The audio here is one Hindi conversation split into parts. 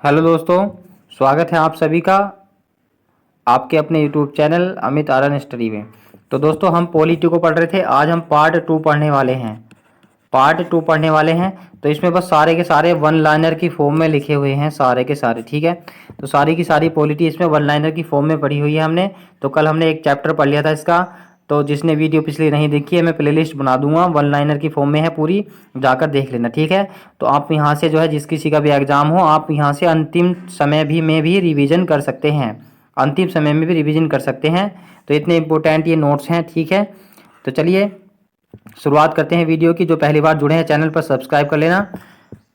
हेलो दोस्तों, स्वागत है आप सभी का आपके अपने YouTube channel Amit Aryan study में। तो दोस्तों, हम पॉलिटी को पढ़ रहे थे। आज हम पार्ट 2 पढ़ने वाले हैं। तो इसमें बस सारे के सारे वन लाइनर की फॉर्म में लिखे हुए हैं, सारे के सारे। ठीक है, तो सारी की सारी पॉलिटी इसमें वन लाइनर की फॉर्म में पढ़ी हुई है हमने। तो कल हमने एक चैप्टर पढ़ लिया था इसका। तो जिसने वीडियो पिछली नहीं देखी है, मैं प्लेलिस्ट बना दूंगा, वन लाइनर की फॉर्म में है पूरी, जाकर देख लेना। ठीक है, तो आप यहाँ से जो है, जिस किसी का भी एग्जाम हो, आप यहाँ से अंतिम समय भी में भी रिवीजन कर सकते हैं। अंतिम समय में भी रिवीजन कर सकते हैं। तो इतने इंपॉर्टेंट ये नोट्स हैं। ठीक है, तो चलिए शुरुआत करते हैं वीडियो की। जो पहली बार जुड़े हैं चैनल पर सब्सक्राइब कर लेना।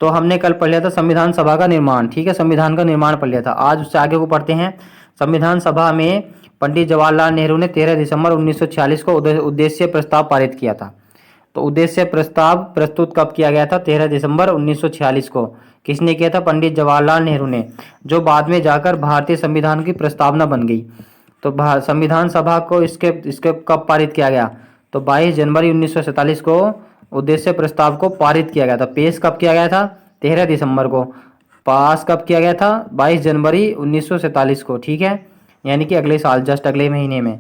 तो हमने कल पढ़ लिया था संविधान सभा का निर्माण। ठीक है, संविधान का निर्माण पढ़ लिया था। आज उससे आगे को पढ़ते हैं। संविधान सभा में पंडित जवाहरलाल नेहरू ने 13 दिसंबर 1946 को उद्देश्य प्रस्ताव पारित किया था। तो उद्देश्य प्रस्ताव प्रस्तुत कब किया गया था? 13 दिसंबर 1946 को। किसने किया था? पंडित जवाहरलाल नेहरू ने, जो बाद में जाकर भारतीय संविधान की प्रस्तावना बन गई। तो संविधान सभा को इसके इसके कब पारित किया गया? तो 22 जनवरी 1947 को उद्देश्य प्रस्ताव को पारित किया गया था। पेश कब किया गया था? 13 दिसंबर को। पास कब किया गया था? 22 जनवरी 1947 को। ठीक है, यानी कि अगले साल, जस्ट अगले महीने में,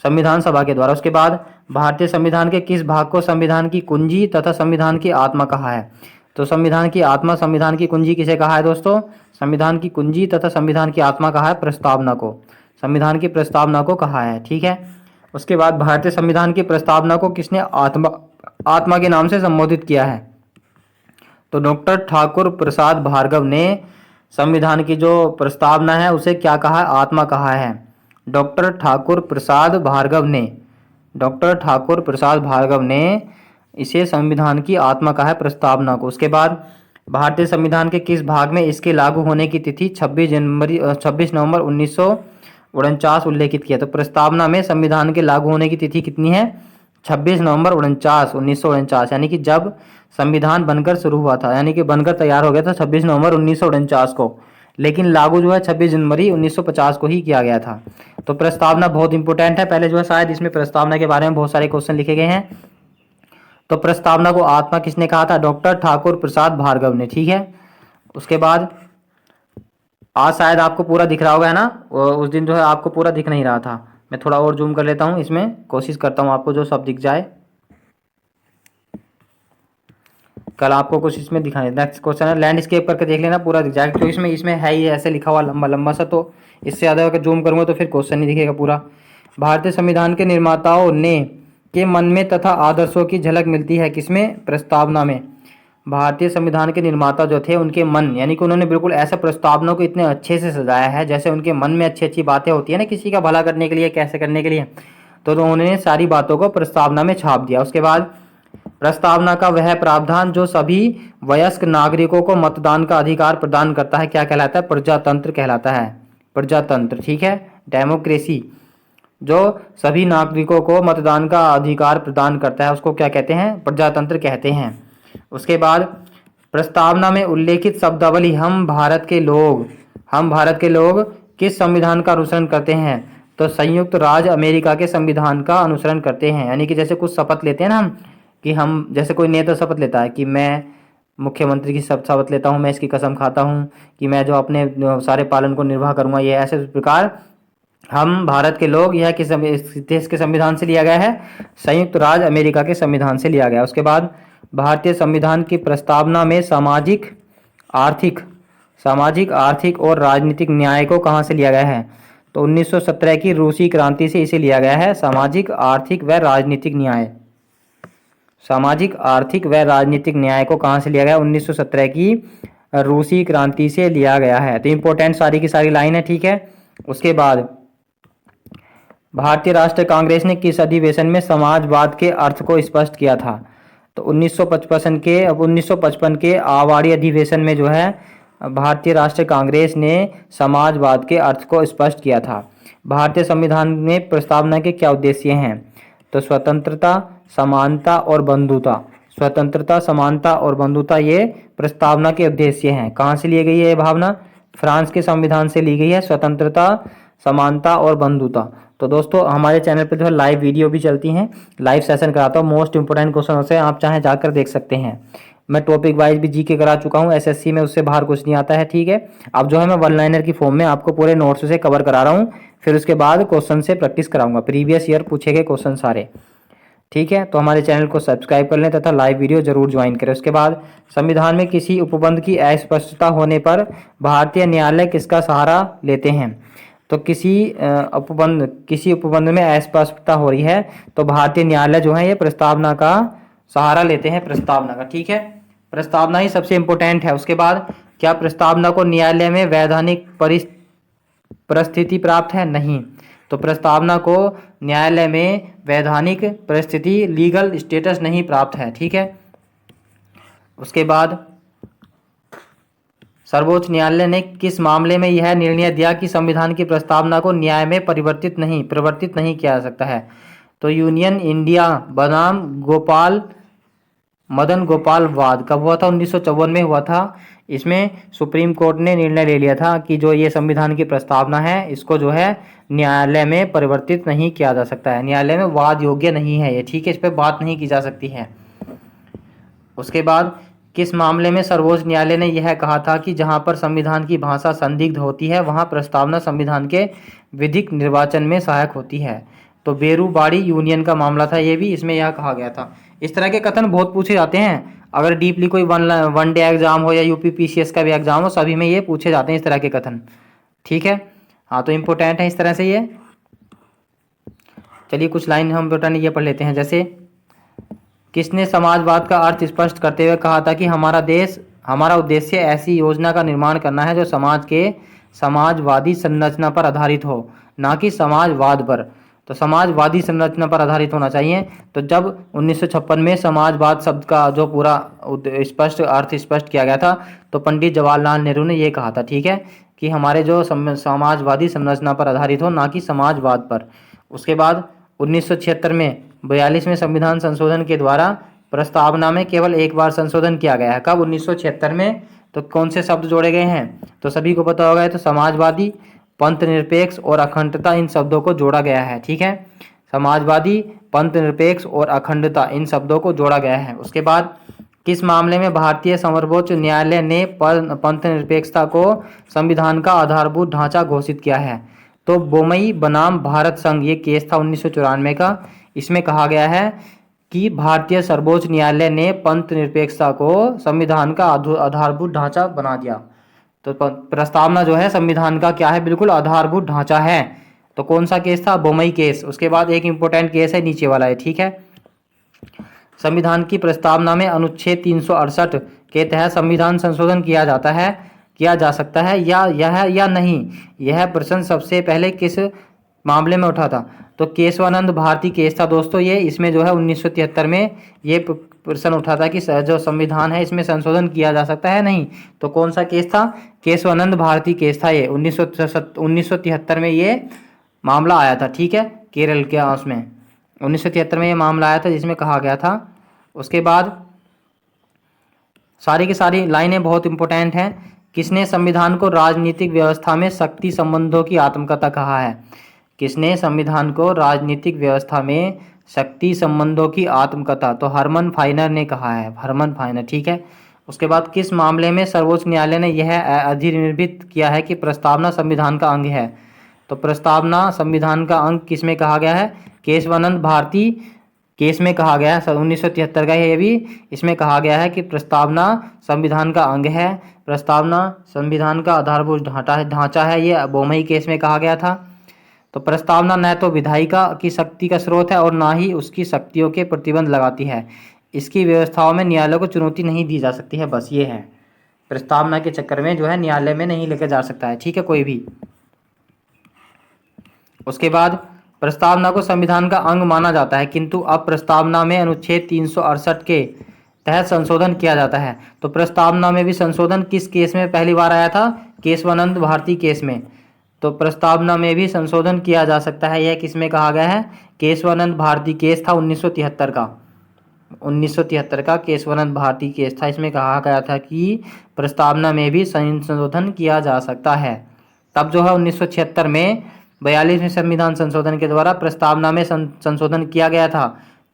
संविधान सभा के द्वारा। उसके बाद भारतीय संविधान के किस भाग को संविधान की कुंजी तथा संविधान की आत्मा कहा है? तो संविधान की आत्मा, संविधान की कुंजी किसे कहा है दोस्तों? संविधान की कुंजी तथा संविधान की आत्मा कहा है प्रस्तावना को। संविधान की प्रस्तावना को कहा है। ठीक है, उसके बाद भारतीय संविधान की प्रस्तावना को किसने आत्मा के नाम से संबोधित किया है? तो डॉक्टर ठाकुर प्रसाद भार्गव ने संविधान की जो प्रस्तावना है उसे क्या कहा है? आत्मा कहा है। डॉक्टर ठाकुर प्रसाद भार्गव ने इसे संविधान की आत्मा कहा है, प्रस्तावना को। उसके बाद भारतीय संविधान के किस भाग में इसके लागू होने की तिथि 26 नवंबर 1949 उल्लेखित किया? तो प्रस्तावना में संविधान के लागू होने की तिथि कितनी है? 26 नवंबर 1949, यानी कि जब संविधान बनकर शुरू हुआ था, यानी कि बनकर तैयार हो गया था 26 नवंबर 1949 को, लेकिन लागू जो है 26 जनवरी 1950 को ही किया गया था। तो प्रस्तावना बहुत इंपॉर्टेंट है। पहले जो है शायद इसमें प्रस्तावना के बारे में बहुत सारे क्वेश्चन लिखे गए हैं। तो प्रस्तावना को आत्मा किसने कहा था? डॉक्टर ठाकुर प्रसाद भार्गव ने। ठीक है, उसके बाद आज शायद आपको पूरा दिख रहा होगा, है ना? उस दिन जो है आपको पूरा दिख नहीं रहा था। मैं थोड़ा और जूम कर लेता हूँ, इसमें कोशिश करता हूँ आपको जो सब दिख जाए। कल आपको कुछ इसमें दिखाने। नेक्स्ट क्वेश्चन है, लैंडस्केप करके देख लेना, पूरा दिख जाएगा, क्योंकि इसमें है ही ऐसे लिखा हुआ लंबा लंबा सा। तो इससे ज़्यादा अगर जूम करूँगा तो फिर क्वेश्चन नहीं दिखेगा पूरा। भारतीय संविधान के निर्माताओं ने के मन में तथा आदर्शों की झलक मिलती है किसमें? प्रस्तावना में। भारतीय संविधान के निर्माता जो थे उनके मन, यानी कि उन्होंने बिल्कुल ऐसा प्रस्तावना को इतने अच्छे से सजाया है जैसे उनके मन में अच्छी अच्छी बातें होती है ना, किसी का भला करने के लिए, कैसे करने के लिए। तो उन्होंने सारी बातों को प्रस्तावना में छाप दिया। उसके बाद प्रस्तावना का वह प्रावधान जो सभी वयस्क नागरिकों को मतदान का अधिकार प्रदान करता है क्या कहलाता है? प्रजातंत्र कहलाता है। प्रजातंत्र, ठीक है, डेमोक्रेसी। जो सभी नागरिकों को मतदान का अधिकार प्रदान करता है उसको क्या कहते हैं? प्रजातंत्र कहते हैं। उसके बाद प्रस्तावना में उल्लेखित शब्दावली हम भारत के लोग किस संविधान का अनुसरण करते हैं? तो संयुक्त राज्य अमेरिका के संविधान का अनुसरण करते हैं। यानी कि जैसे कुछ शपथ लेते हैं ना हम, कि हम, जैसे कोई नेता शपथ लेता है कि मैं मुख्यमंत्री की शपथ लेता हूँ, मैं इसकी कसम खाता हूँ कि मैं जो अपने सारे पालन को निर्वाह करूँगा, ये ऐसे प्रकार हम भारत के लोग, यह किस देश के संविधान से लिया गया है? संयुक्त राज्य अमेरिका के संविधान से लिया गया। उसके बाद भारतीय संविधान की प्रस्तावना में सामाजिक, आर्थिक और राजनीतिक न्याय को कहाँ से लिया गया है? तो 1917 की रूसी क्रांति से इसे लिया गया है। सामाजिक, आर्थिक व राजनीतिक न्याय को कहाँ से लिया गया? 1917 की रूसी क्रांति से लिया गया है। तो इंपॉर्टेंट सारी की सारी लाइन है। ठीक है, उसके बाद भारतीय राष्ट्रीय कांग्रेस ने किस अधिवेशन में समाजवाद के अर्थ को स्पष्ट किया था? तो 1955 के आवाड़ी अधिवेशन में जो है भारतीय राष्ट्रीय कांग्रेस ने समाजवाद के अर्थ को स्पष्ट किया था। भारतीय संविधान में प्रस्तावना के क्या उद्देश्य हैं? तो स्वतंत्रता, समानता और बंधुता, ये प्रस्तावना के उद्देश्य हैं। कहाँ से ली गई है ये भावना? फ्रांस के संविधान से ली गई है, स्वतंत्रता, समानता और बंधुता। तो दोस्तों, हमारे चैनल पर जो है लाइव वीडियो भी चलती हैं, लाइव सेशन कराता हूँ। मोस्ट इंपोर्टेंट क्वेश्चन से आप चाहे जाकर देख सकते हैं। मैं टॉपिक वाइज भी जीके करा चुका हूँ एसएससी में, उससे बाहर कुछ नहीं आता है, ठीक है। अब जो है मैं वन लाइनर की फॉर्म में आपको पूरे नोट्स से कवर करा रहा हूँ, फिर उसके बाद क्वेश्चन से प्रैक्टिस कराऊंगा, प्रीवियस ईयर पूछे गए क्वेश्चन सारे, ठीक है। तो हमारे चैनल को सब्सक्राइब कर लें तथा लाइव वीडियो जरूर ज्वाइन करें। उसके बाद संविधान में किसी उपबंध की अस्पष्टता होने पर भारतीय न्यायालय किसका सहारा लेते हैं? तो किसी उपबंध में अस्पष्टता हो रही है तो भारतीय न्यायालय जो है ये प्रस्तावना का सहारा लेते हैं, प्रस्तावना का, ठीक है। प्रस्तावना ही सबसे इंपॉर्टेंट है। उसके बाद क्या प्रस्तावना को न्यायालय में वैधानिक परिस्थिति प्राप्त है? नहीं। तो प्रस्तावना को न्यायालय में वैधानिक परिस्थिति, लीगल स्टेटस नहीं प्राप्त है, ठीक है। उसके बाद सर्वोच्च न्यायालय ने किस मामले में यह निर्णय दिया कि संविधान की प्रस्तावना को न्याय में परिवर्तित नहीं किया जा सकता है? तो यूनियन इंडिया बनाम मदन गोपाल वाद कब हुआ था? 1954 में हुआ था। इसमें सुप्रीम कोर्ट ने निर्णय ले लिया था कि जो ये संविधान की प्रस्तावना है इसको जो है न्यायालय में परिवर्तित नहीं किया जा सकता है, न्यायालय में वाद योग्य नहीं है ये, ठीक है, इस पर बात नहीं की जा सकती है। उसके बाद किस मामले में सर्वोच्च न्यायालय ने यह कहा था कि जहां पर संविधान की भाषा संदिग्ध होती है वहां प्रस्तावना संविधान के विधिक निर्वाचन में सहायक होती है? तो बेरूबाड़ी यूनियन का मामला था ये भी, इसमें यह कहा गया था। इस तरह के कथन बहुत पूछे जाते हैं, अगर डीपली कोई वन डे एग्जाम हो या यूपी पीसीएस का भी एग्जाम हो, सभी में ये पूछे जाते हैं इस तरह के कथन, ठीक है। हाँ, तो इम्पोर्टेंट है इस तरह से ये। चलिए कुछ लाइन हम इम्पोर्टेंट ये पढ़ लेते हैं। जैसे किसने समाजवाद का अर्थ स्पष्ट करते हुए कहा था कि हमारा उद्देश्य ऐसी योजना का निर्माण करना है जो समाज के समाजवादी संरचना पर आधारित हो, ना कि समाजवाद पर। तो समाजवादी संरचना पर आधारित होना चाहिए। तो जब 1956 में समाजवाद शब्द का जो पूरा अर्थ स्पष्ट किया गया था तो पंडित जवाहरलाल नेहरू ने ये कहा था, ठीक है, कि हमारे जो समाजवादी संरचना पर आधारित हो, ना कि समाजवाद पर। उसके बाद 1976 में 42वें संविधान संशोधन के द्वारा प्रस्तावना में केवल एक बार संशोधन किया गया है। कब? 1976 में। तो कौन से शब्द जोड़े गए हैं? तो सभी को पता होगा, तो समाजवादी, पंथ निरपेक्ष और अखंडता, इन शब्दों को जोड़ा गया है, ठीक है। समाजवादी, पंथ निरपेक्ष और अखंडता, इन शब्दों को जोड़ा गया है। उसके बाद किस मामले में भारतीय सर्वोच्च न्यायालय ने पंथ निरपेक्षता को संविधान का आधारभूत ढांचा घोषित किया है? तो बोमई बनाम भारत संघ, ये केस था 1994 का। इसमें कहा गया है कि भारतीय सर्वोच्च न्यायालय ने पंथ निरपेक्षता को संविधान का आधारभूत ढांचा बना दिया। तो प्रस्तावना जो है संविधान का क्या है? बिल्कुल आधारभूत ढांचा है। तो कौन सा केस था? बोमई केस। उसके बाद एक इंपॉर्टेंट केस है नीचे वाला है, ठीक है। संविधान की प्रस्तावना में अनुच्छेद 368 के तहत संविधान संशोधन किया जा सकता है या नहीं, यह प्रश्न सबसे पहले किस मामले में उठा था? तो केशवानंद भारती केस था दोस्तों ये। इसमें जो है 1973 में ये प्रश्न उठा था कि जो संविधान है इसमें संशोधन किया जा सकता है नहीं। तो कौन सा केस था? केशवानंद भारती केस था ये। 1973 में ये मामला आया था, ठीक है, केरल के उसमें 1973 में ये मामला आया था जिसमें कहा गया था। उसके बाद सारी की सारी लाइनें बहुत इंपॉर्टेंट हैं। किसने संविधान को राजनीतिक व्यवस्था में शक्ति संबंधों की आत्मकथा कहा है? किसने संविधान को राजनीतिक व्यवस्था में शक्ति संबंधों की आत्मकथा? तो हरमन फाइनर ने कहा है, हरमन फाइनर, ठीक है। उसके बाद किस मामले में सर्वोच्च न्यायालय ने यह अधिनिर्भित किया है कि प्रस्तावना संविधान का अंग है? तो प्रस्तावना संविधान का अंग किसमें कहा गया है? केशवानंद भारती केस में कहा गया है, 1973 का है ये भी। इसमें कहा गया है कि प्रस्तावना संविधान का अंग है, प्रस्तावना संविधान का आधारभूत ढांचा है, ये बोमई केस में कहा गया था। तो प्रस्तावना न तो विधायिका की शक्ति का स्रोत है और ना ही उसकी शक्तियों के प्रतिबंध लगाती है। इसकी व्यवस्थाओं में न्यायालय को चुनौती नहीं दी जा सकती है, बस ये है। प्रस्तावना के चक्कर में जो है न्यायालय में नहीं लेकर जा सकता है, ठीक है, कोई भी। उसके बाद प्रस्तावना को संविधान का अंग माना जाता है, किंतु अब प्रस्तावना में अनुच्छेद 368 के तहत संशोधन किया जाता है। तो प्रस्तावना में भी संशोधन किस केस में पहली बार आया था? केशवानंद भारती केस में। तो प्रस्तावना में भी संशोधन किया जा सकता है, यह किसमें कहा गया है? केशवानंद भारती केस था 1973 का। 1973 का केशवानंद भारती केस था। इसमें कहा गया था कि प्रस्तावना में भी संशोधन किया जा सकता है। तब जो है 1976 में 42वें संविधान संशोधन के द्वारा प्रस्तावना में संशोधन किया गया था।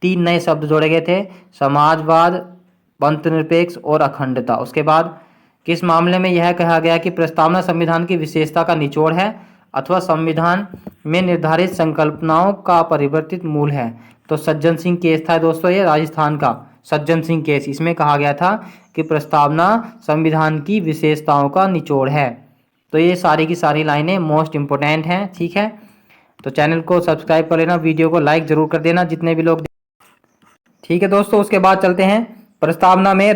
3 नए शब्द जोड़े गए थे, समाजवाद, पंथनिरपेक्ष और अखंडता। उसके बाद किस मामले में यह कहा गया कि प्रस्तावना संविधान की विशेषता का निचोड़ है अथवा संविधान में निर्धारित संकल्पनाओं का परिवर्तित मूल है। तो सज्जन सिंह केस था दोस्तों, ये राजस्थान का सज्जन सिंह केस। इसमें कहा गया था कि प्रस्तावना संविधान की विशेषताओं का निचोड़ है। तो ये सारी की सारी लाइनें मोस्ट इंपोर्टेंट हैं, ठीक है। तो चैनल को सब्सक्राइब कर लेना, वीडियो को लाइक जरूर कर देना जितने भी लोग, ठीक है दोस्तों। उसके बाद चलते हैं प्रस्तावना में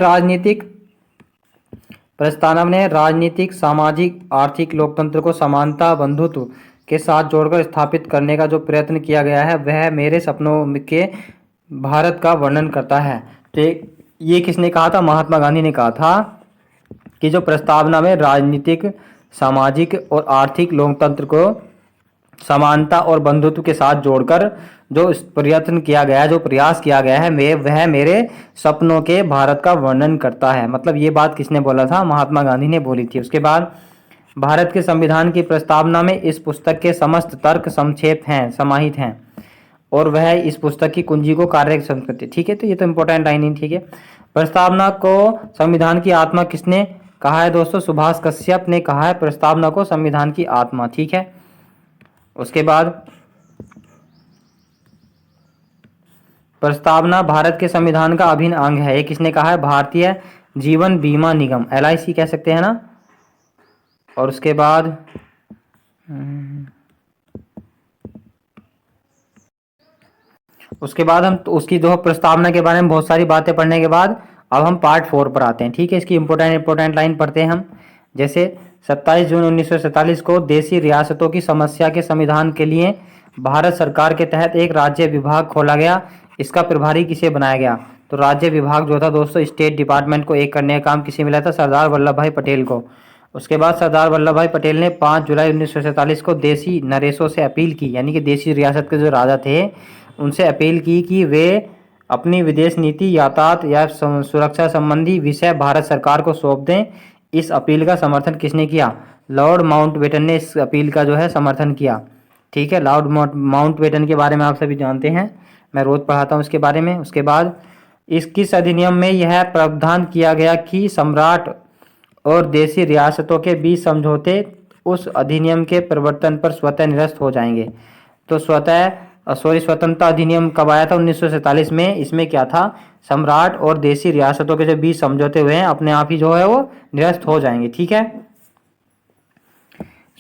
राजनीतिक, सामाजिक, आर्थिक लोकतंत्र को समानता, बंधुत्व के साथ जोड़कर स्थापित करने का जो प्रयत्न किया गया है वह मेरे सपनों के भारत का वर्णन करता है। तो ये किसने कहा था? महात्मा गांधी ने कहा था कि जो प्रस्तावना में राजनीतिक, सामाजिक और आर्थिक लोकतंत्र को समानता और बंधुत्व के साथ जोड़कर जो प्रयत्न किया गया है, जो प्रयास किया गया है, वह मेरे सपनों के भारत का वर्णन करता है। मतलब ये बात किसने बोला था? महात्मा गांधी ने बोली थी। उसके बाद भारत के संविधान की प्रस्तावना में इस पुस्तक के समस्त तर्क संक्षेप हैं, समाहित हैं और वह इस पुस्तक की कुंजी को कार्यक्षम करती है, ठीक है। तो ये तो इंपॉर्टेंट लाइन ही, ठीक है। प्रस्तावना को संविधान की आत्मा किसने कहा है दोस्तों? सुभाष कश्यप ने कहा है प्रस्तावना को संविधान की आत्मा, ठीक है। उसके बाद प्रस्तावना भारत के संविधान का अभिन्न अंग है, ये किसने कहा है? भारतीय जीवन बीमा निगम, LIC कह सकते हैं ना। और उसके बाद हम तो उसकी दो प्रस्तावना के बारे में बहुत सारी बातें पढ़ने के बाद अब हम पार्ट 4 पर आते हैं, ठीक है। इसकी इंपॉर्टेंट लाइन पढ़ते हैं हम। जैसे 27 जून 1947 को देशी रियासतों की समस्या के समाधान के लिए भारत सरकार के तहत एक राज्य विभाग खोला गया। इसका प्रभारी किसे बनाया गया? तो राज्य विभाग जो था दोस्तों, स्टेट डिपार्टमेंट को एक करने का काम किसे मिला था? सरदार वल्लभ भाई पटेल को। उसके बाद सरदार वल्लभ भाई पटेल ने 5 जुलाई 1947 को देशी नरेशों से अपील की, यानी कि देशी रियासत के जो राजा थे उनसे अपील की कि वे अपनी विदेश नीति, यातायात या सुरक्षा संबंधी विषय भारत सरकार को सौंप दें। इस अपील का समर्थन किसने किया? लॉर्ड माउंटबेटन ने इस अपील का जो है समर्थन किया, ठीक है। लॉर्ड माउंटबेटन के बारे में आप सभी जानते हैं, मैं रोज पढ़ाता हूँ इसके बारे में। उसके बाद किस अधिनियम में यह प्रावधान किया गया कि सम्राट और देशी रियासतों के बीच समझौते उस अधिनियम के प्रवर्तन पर स्वतः निरस्त हो जाएंगे? तो स्वतंत्रता अधिनियम कब आया था? 1947 में। इसमें क्या था? सम्राट और देशी रियासतों के जो बीच समझौते हुए हैं अपने आप ही जो है वो निरस्त हो जाएंगे, ठीक है।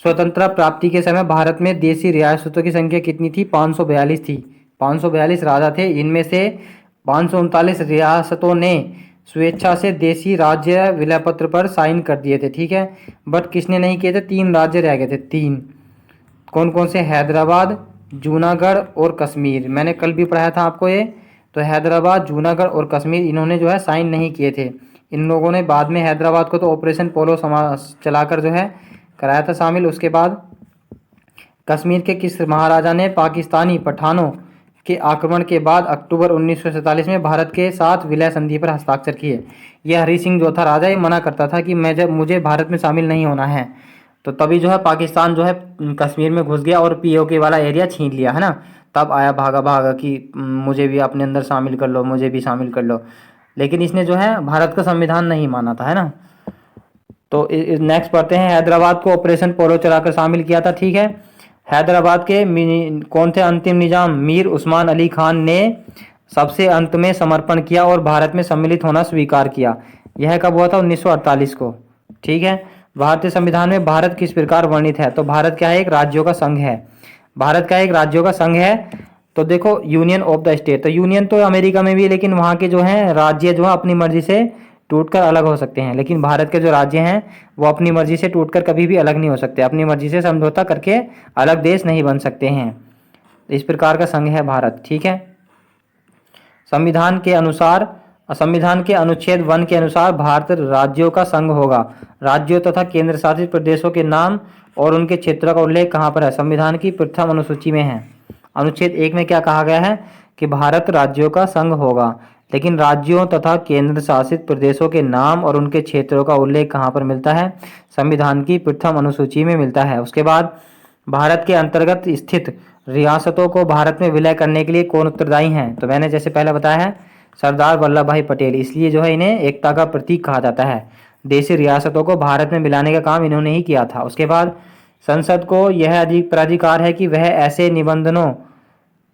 स्वतंत्रता प्राप्ति के समय भारत में देशी रियासतों की संख्या कितनी थी? 542 थी। 542 राजा थे। इनमें से 539 रियासतों ने स्वेच्छा से देशी राज्य विलय पत्र पर साइन कर दिए थे, ठीक है। बट किसने नहीं किए थे? 3 राज्य रह गए थे, 3। कौन कौन से? हैदराबाद, जूनागढ़ और कश्मीर। मैंने कल भी पढ़ाया था आपको ये। तो हैदराबाद, जूनागढ़ और कश्मीर इन्होंने जो है साइन नहीं किए थे। इन लोगों ने बाद में हैदराबाद को तो ऑपरेशन पोलो चलाकर जो है कराया था शामिल। उसके बाद कश्मीर के किस महाराजा ने पाकिस्तानी पठानों के आक्रमण के बाद अक्टूबर 1947 में भारत के साथ विलय संधि पर हस्ताक्षर किए? यह हरि सिंह जो था राजा, ये मना करता था कि मुझे भारत में शामिल नहीं होना है। तो तभी जो है पाकिस्तान जो है कश्मीर में घुस गया और POK वाला एरिया छीन लिया, है ना। तब आया भागा कि मुझे भी अपने अंदर शामिल कर लो, मुझे भी शामिल कर लो। लेकिन इसने जो है भारत का संविधान नहीं माना था, है ना। तो नेक्स्ट पढ़ते हैं। हैदराबाद को ऑपरेशन पोलो चलाकर शामिल किया था, ठीक है। हैदराबाद के कौन थे अंतिम निजाम? मीर उस्मान अली खान ने सबसे अंत में समर्पण किया और भारत में सम्मिलित होना स्वीकार किया। यह कब हुआ था? 1948 को, ठीक है। भारतीय संविधान में भारत किस प्रकार वर्णित है? तो भारत क्या है? एक राज्यों का संघ है। भारत का एक राज्यों का संघ है। तो देखो, यूनियन ऑफ द स्टेट, तो यूनियन तो अमेरिका में भी है, लेकिन वहाँ के जो है राज्य जो है अपनी मर्जी से टूटकर अलग हो सकते हैं। लेकिन भारत के जो राज्य हैं वो अपनी मर्जी से टूटकर कभी भी अलग नहीं हो सकते, अपनी मर्जी से समझौता करके अलग देश नहीं बन सकते हैं। इस प्रकार का संघ है भारत, ठीक है। संविधान के अनुच्छेद 1 के अनुसार भारत राज्यों का संघ होगा। राज्यों तथा केंद्र शासित प्रदेशों के नाम और उनके क्षेत्रों का उल्लेख कहाँ पर है? संविधान की प्रथम अनुसूची में है। अनुच्छेद 1 में क्या कहा गया है? कि भारत राज्यों का संघ होगा। लेकिन राज्यों तथा केंद्र शासित प्रदेशों के नाम और उनके क्षेत्रों का उल्लेख कहाँ पर मिलता है? संविधान की प्रथम अनुसूची में मिलता है। उसके बाद भारत के अंतर्गत स्थित रियासतों को भारत में विलय करने के लिए कौन उत्तरदायी हैं? तो मैंने जैसे पहले बताया है सरदार वल्लभ भाई पटेल, इसलिए जो है इन्हें एकता का प्रतीक कहा जाता है। देशी रियासतों को भारत में मिलाने का काम इन्होंने ही किया था। उसके बाद संसद को यह अधिक प्राधिकार है कि वह ऐसे निबंधनों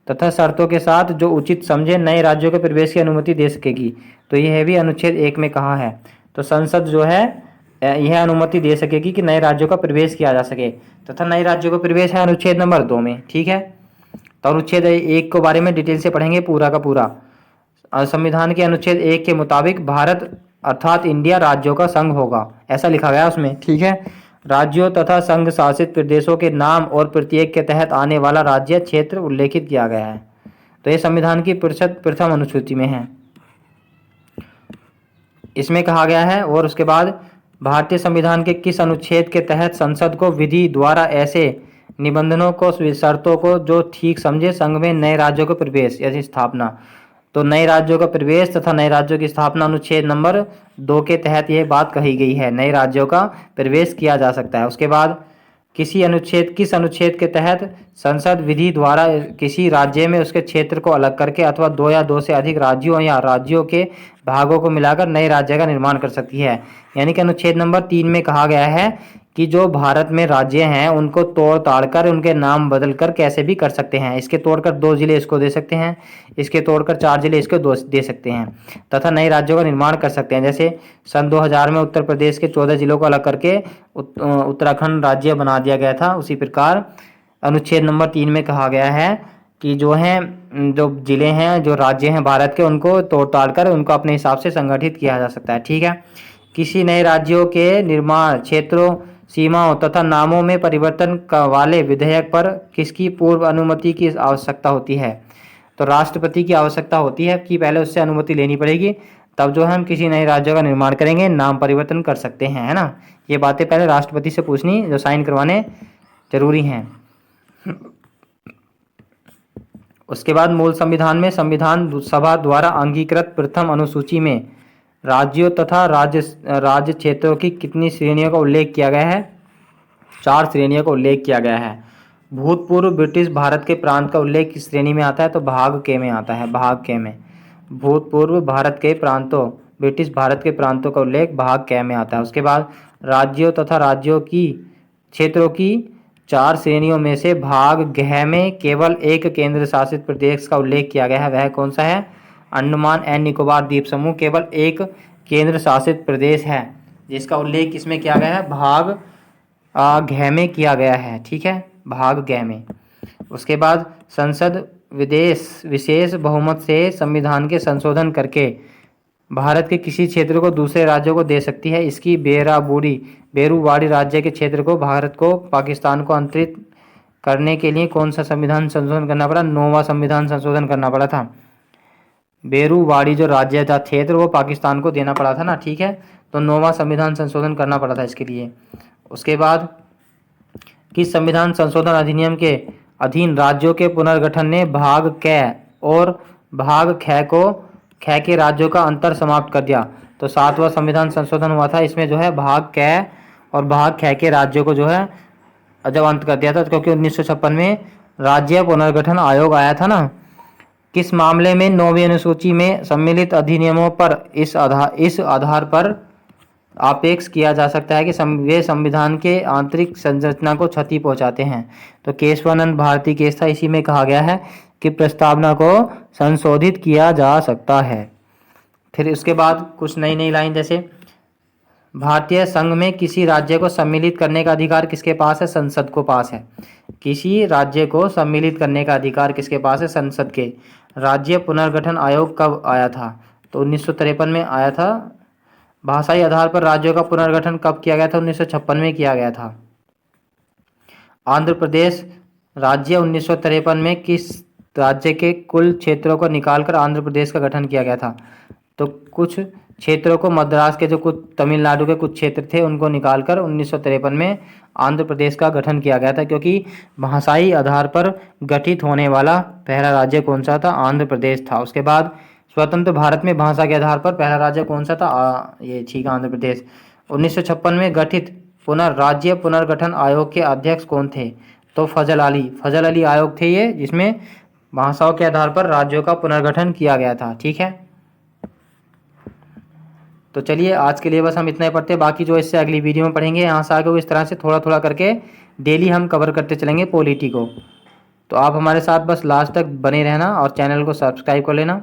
तथा शर्तों के साथ जो उचित समझे नए राज्यों के प्रवेश की अनुमति दे सकेगी। तो यह भी अनुच्छेद 1 में कहा है। तो संसद जो है यह अनुमति दे सकेगी कि नए राज्यों का प्रवेश किया जा सके, तथा नए राज्यों का प्रवेश है अनुच्छेद नंबर 2 में। ठीक है, तो अनुच्छेद 1 के बारे में डिटेल से पढ़ेंगे पूरा का पूरा। संविधान के अनुच्छेद 1 के मुताबिक भारत अर्थात इंडिया राज्यों का संघ होगा, ऐसा लिखा गया उसमें। ठीक है, राज्यों तथा संघ शासित प्रदेशों के नाम और प्रत्येक के तहत आने वाला राज्य क्षेत्र उल्लेखित किया गया है। तो ये संविधान की प्रथम अनुसूची में है, इसमें कहा गया है। और उसके बाद भारतीय संविधान के किस अनुच्छेद के तहत संसद को विधि द्वारा ऐसे निबंधनों को शर्तों को जो ठीक समझे संघ में नए राज्यों के प्रवेश या स्थापना। तो नए राज्यों का प्रवेश तथा नए राज्यों की स्थापना अनुच्छेद नंबर 2 के तहत यह बात कही गई है, नए राज्यों का प्रवेश किया जा सकता है। उसके बाद किस अनुच्छेद के तहत संसद विधि द्वारा किसी राज्य में उसके क्षेत्र को अलग करके अथवा 2 या 2 से अधिक राज्यों या राज्यों के भागों को मिलाकर नए राज्य का निर्माण कर सकती है। यानी कि अनुच्छेद नंबर 3 में कहा गया है कि जो भारत में राज्य हैं उनको तोड़ ताड़ कर उनके नाम बदल कर कैसे भी कर सकते हैं। इसके तोड़कर 2 जिले इसको दे सकते हैं, इसके तोड़कर 4 जिले इसको दे सकते हैं, तथा नए राज्यों का निर्माण कर सकते हैं। जैसे सन 2000 में उत्तर प्रदेश के 14 जिलों को अलग करके उत्तराखंड राज्य बना दिया गया था। उसी प्रकार अनुच्छेद नंबर 3 में कहा गया है कि जो जिले हैं, जो राज्य हैं भारत के, उनको तोड़ ताड़ कर उनको अपने हिसाब से संगठित किया जा सकता है। ठीक है, किसी नए राज्यों के निर्माण, क्षेत्रों, सीमाओं तथा नामों में परिवर्तन वाले विधेयक पर किसकी पूर्व अनुमति की आवश्यकता होती है। तो राष्ट्रपति की आवश्यकता होती है कि पहले उससे अनुमति लेनी पड़ेगी, तब जो हम किसी नए राज्य का निर्माण करेंगे, नाम परिवर्तन कर सकते हैं, है ना। ये बातें पहले राष्ट्रपति से पूछनी, जो साइन करवाने जरूरी हैं। उसके बाद मूल संविधान में संविधान सभा द्वारा अंगीकृत प्रथम अनुसूची में राज्यों तथा राज्य क्षेत्रों की कितनी श्रेणियों का उल्लेख किया गया है? 4 श्रेणियों का उल्लेख किया गया है। भूतपूर्व ब्रिटिश भारत के प्रांत का उल्लेख किस श्रेणी में आता है? तो भाग के में आता है, भाग के में। भूतपूर्व भारत के प्रांतों, ब्रिटिश भारत के प्रांतों का उल्लेख भाग के में आता है। उसके बाद राज्यों तथा राज्यों की क्षेत्रों की 4 श्रेणियों में से भाग घ में केवल एक केंद्र शासित प्रदेश का उल्लेख किया गया है। वह कौन सा है? अंडमान एंड निकोबार द्वीप समूह केवल एक केंद्र शासित प्रदेश है जिसका उल्लेख किसमें किया गया है? भाग घ में किया गया है। ठीक है, भाग घ में। उसके बाद संसद विशेष बहुमत से संविधान के संशोधन करके भारत के किसी क्षेत्र को दूसरे राज्यों को दे सकती है। इसकी बेरूवाड़ी राज्य के क्षेत्र को भारत को पाकिस्तान को अंतरित करने के लिए कौन सा संविधान संशोधन करना पड़ा? 9वां संविधान संशोधन करना पड़ा था। बेरूवाड़ी जो राज्य था, क्षेत्र, वो पाकिस्तान को देना पड़ा था ना। ठीक है, तो 9वां संविधान संशोधन करना पड़ा था इसके लिए। उसके बाद किस संविधान संशोधन अधिनियम के अधीन राज्यों के पुनर्गठन ने भाग क और भाग ख के राज्यों का अंतर समाप्त कर दिया? तो 7वां संविधान संशोधन हुआ था, इसमें जो है भाग क और भाग ख के राज्यों को जो है जब अंत कर दिया था, क्योंकि 1956 में राज्य पुनर्गठन आयोग आया था ना। किस मामले में 9वीं अनुसूची में सम्मिलित अधिनियमों पर इस आधार पर आपेक्ष किया जा सकता है कि वे संविधान के आंतरिक संरचना को क्षति पहुंचाते हैं? तो केशवानंद भारती केस था, इसी में कहा गया है कि प्रस्तावना को संशोधित किया जा सकता है। फिर उसके बाद कुछ नई लाइन, जैसे भारतीय संघ में किसी राज्य को सम्मिलित करने का अधिकार किसके पास है? संसद को पास है। किसी राज्य को सम्मिलित करने का अधिकार किसके पास है? संसद के। राज्य पुनर्गठन आयोग कब आया था? तो 1953 में आया था। भाषाई आधार पर राज्यों का पुनर्गठन कब किया गया था? 1956 में किया गया था। आंध्र प्रदेश राज्य 1953 में किस राज्य के कुल क्षेत्रों को निकालकर आंध्र प्रदेश का गठन किया गया था? तो कुछ क्षेत्रों को, मद्रास के जो कुछ तमिलनाडु के कुछ क्षेत्र थे उनको निकालकर 1953 में आंध्र प्रदेश का गठन किया गया था, क्योंकि भाषाई आधार पर गठित होने वाला पहला राज्य कौन सा था? आंध्र प्रदेश था। उसके बाद स्वतंत्र भारत में भाषा के आधार पर पहला राज्य कौन सा था? ये ठीक है, आंध्र प्रदेश। 1956 में गठित राज्य पुनर्गठन आयोग के अध्यक्ष कौन थे? तो फजल अली आयोग थे ये, जिसमें भाषाओं के आधार पर राज्यों का पुनर्गठन किया गया था। ठीक है, तो चलिए आज के लिए बस हम इतना ही पढ़ते हैं, बाकी जो इससे अगली वीडियो में पढ़ेंगे यहाँ से आगे वो इस तरह से थोड़ा थोड़ा करके डेली हम कवर करते चलेंगे पॉलिटी को। तो आप हमारे साथ बस लास्ट तक बने रहना और चैनल को सब्सक्राइब कर लेना।